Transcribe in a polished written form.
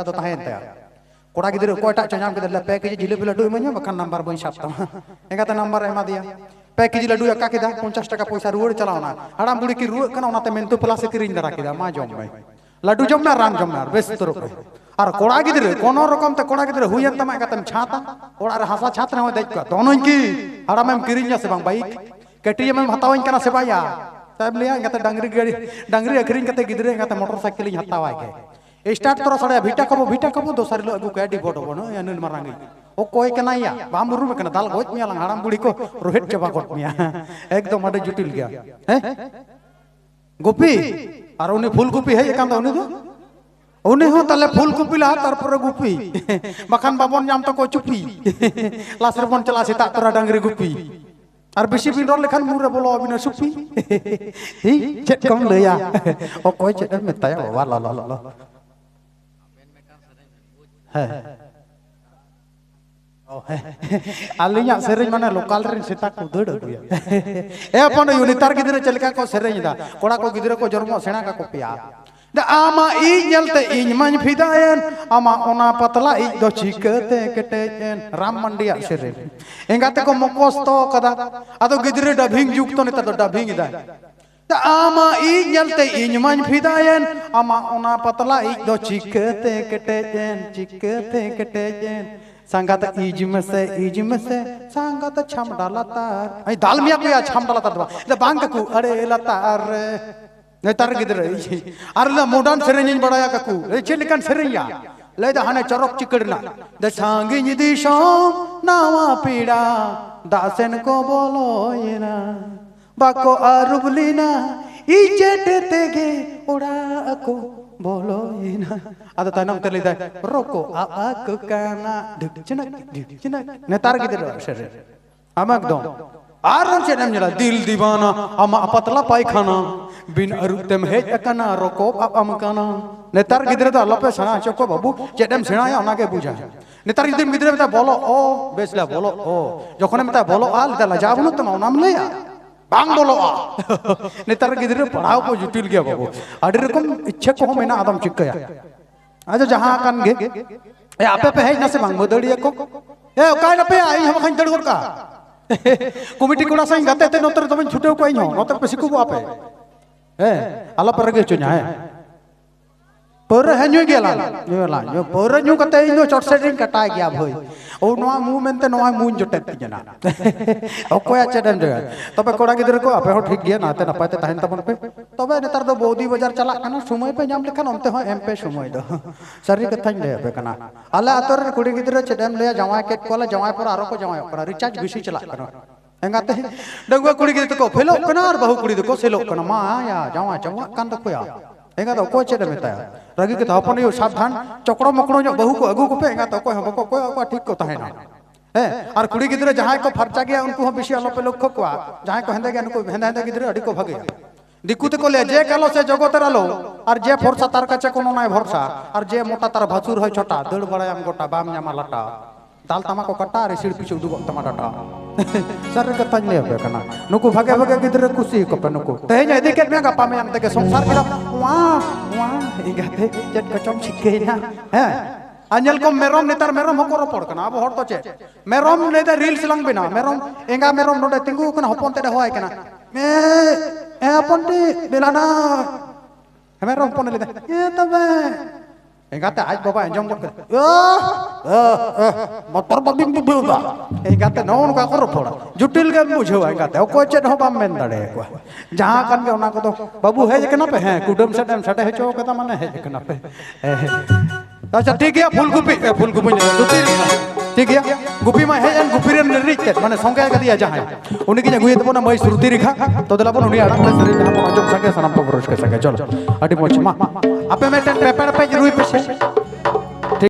तो तहन ते कोड़ा गिद्रे कोटा चनाम के पे केजी जिलेबी लड्डू इमानी बखान नंबर बई सापता एंगाते नंबर एमा दिया पे केजी लड्डू एका केदा 50 टाका पैसा रुवाड़ चलावना हड़ाम बुड़ी की रुवाड़ कना ओनाते मेंतु प्लस किरिंग दरा केदा मा जम में लड्डू जम ना राम जम ना बेस तरो और कोड़ा गिद्रे कोनो रकम ते कोड़ा गिद्रे हुयन तमा एकातम छाता ओड़ा रे हासा छात रे देख का दोनों की हड़ाम में किरिंग से बांग बाइक केटीएम में हतावइन कना से बाया तब लिया एंगाते डांगरी अखरिंग कते गिद्रे एंगाते मोटरसाइकिल हतावा के स्टार्ट तोरा सड़े भीटा कबो दोसर लो अगु के डिबोट बनो यानुन मारांगी ओ कोई के नाया बाम रुम के दाल गोज मिया लंग हड़ाम बुड़ी को रोहित चबा गोट मिया एकदम अडे जुटिल गया हैं गोपी और उनी फूल गोपी है एकांत उनी दो उनी हो तले फूल गोपी ला तार पर गोपी बखान बाबन नाम तो को चुपी लासर बन चला सेता तोरा डांगरी गोपी और बेसी बिन रोल लेखान मुरे बोलो अबिना सुपी ही चेत कम लया ओ कोई चेत मेताया बाबा ला ला ला है आलिया सेरेज माने लोकल रे सेता को दड़ अगुया ए अपन यूनितार गिदरे चलका को सेरेज दा कोड़ा को गिदरे को जन्म सेना का को पिया दा आमा ई नेलते इन मन फिदायन आमा ओना पतला ई दो चिकते केटेन राम मंडिया सेरेज एंगाते को मकोस्तो कदा आदो गिदरे डबिंग जुक्तो नेता तो डबिंग दा आमा ई नेलते इन मन फिदायन आमा ओना पतला ई दो चिकते केटेन संगात इज में से संगात छम डालतार आई दाल मिया को या छम डालतार दे बांग को अरे लतार नेतार गिदरे अरे मॉडर्न सेरेंज बड़ाया काकू ए चेलिकन सेरेंया ले दा हने चरक चिकड़ना दे सांगिन दिशो नावा पीड़ा दासन को बोलो येना बाको आरुबलीना इजेट तेगे उड़ा को बोलो येना आदा तनम तले दा रोको आक काना ढिकचनक नेतार गिदरे सेरे अमक दो आरन से नम जला दिल दीवाना अमा पतला पायखाना बिन अरुतम हे एकना रोको अमकाना नेतार गिदरे दा लपे सना चको बाबू चेडम सेनाया ओना के बुझा नेतार गिदरे में बोलो ओ बेसला बोलो ओ जखने में बोलो आल दा लाजाबनु तम नाम लेया बांग बोलो आ नेतार गिदरे पढ़ाओ को जुटिल गया बाबू आडी रकम इच्छा को मेना आदम चिक्कया आज जहां कान गे ए आपे पे है ना से बांग बदड़िया को ए काय ना पे आई हम खन दड़ का कमिटी कोड़ा साइन गाते ते नोतर तमन छुटे को आई हो नोतर पे सिकु आपे ए आला पर गे चुना है पर है न्यू गेला न्यू पर न्यू कते इन चोट सेटिंग कटा गया भई ओ नोआ मु मेनते नोआ मुन जोटे जना ओकोया चेडन जगह तबे कोड़ा गिदर को आपे हो ठीक गया नाते नपाते तहन तबन पे तबे नेतार दो बोदी बाजार चला कना समय पे जाम लेखन ओनते हो एमपे समय दो सरी कथाñ ले पे कना आला आतर कुड़ी गिदर चेडन ले जवाय केट कोला जवाय पर आरो को जवाय कना रिचार्ज बिसी चला कना एंगाते डंगवा कुड़ी गिदर को फेलो कना और बहु कुड़ी को सेलो कना मा या जवाय जवा कान दकोया एंगा तो को चेड मेता रगी के अपन यो सावधान चकड़ो मकड़ो जो बहु को अगु को पे एंगा तो को हम को ठीक को तहेना है और कुड़ी गिदरे जहां को फरचा गया उनको हम बेसी आलो पे लक्ष्य को जहां को हेंदे गया उनको हेंदे गिदरे अडी को भागे दिकुते को ले जे कालो से जगत रालो और जे फरसा तार काचे कोनो नाय भरसा और जे मोटा तार भासुर होय छोटा दड़ बड़ायाम गोटा बाम न्यामा लटा दाल तमा को कटा रे सिर पिछु दुगो तमा डाटा सर कथाñ ले पे कना नुको भागे भागे गिदरे खुशी को पे नुको तेज एदि के में गपा में हम तके संसार के वा इगाते चट कचम छिके ना हैं अंजल को मेरम नेतार मेरम हको रोपड़ कना अब हर तो चे मेरम नेता रील्स लंग बिना मेरम एंगा मेरम नोडे तिंगु कना हपन ते होय कना ए अपन ती बेलाना मेरम हपन ले ए तबे एंगाते आज बाबा अंजम कर मोटर बबिंग बुबा एंगाते नौन का करो थोड़ा जुटिल के बुझो एंगाते ओ को चेड हो बाम मेन दड़े को जहां कन के ओना को तो बाबू है के ना पे है कुडम सटे है चो कता माने है के ना पे अच्छा ठीक है फूलगोपी दुती ठीक है गुपी में है गुपी रे निरिच माने संगे का दिया जहां उनी के गुये तबो ना मई श्रुति रेखा तो दला बन उनी आडम से शरीर हम अंजम संगे सनम तो पुरुष के संगे चलो अडी मोच मा आपे में पेपर पे रुई पे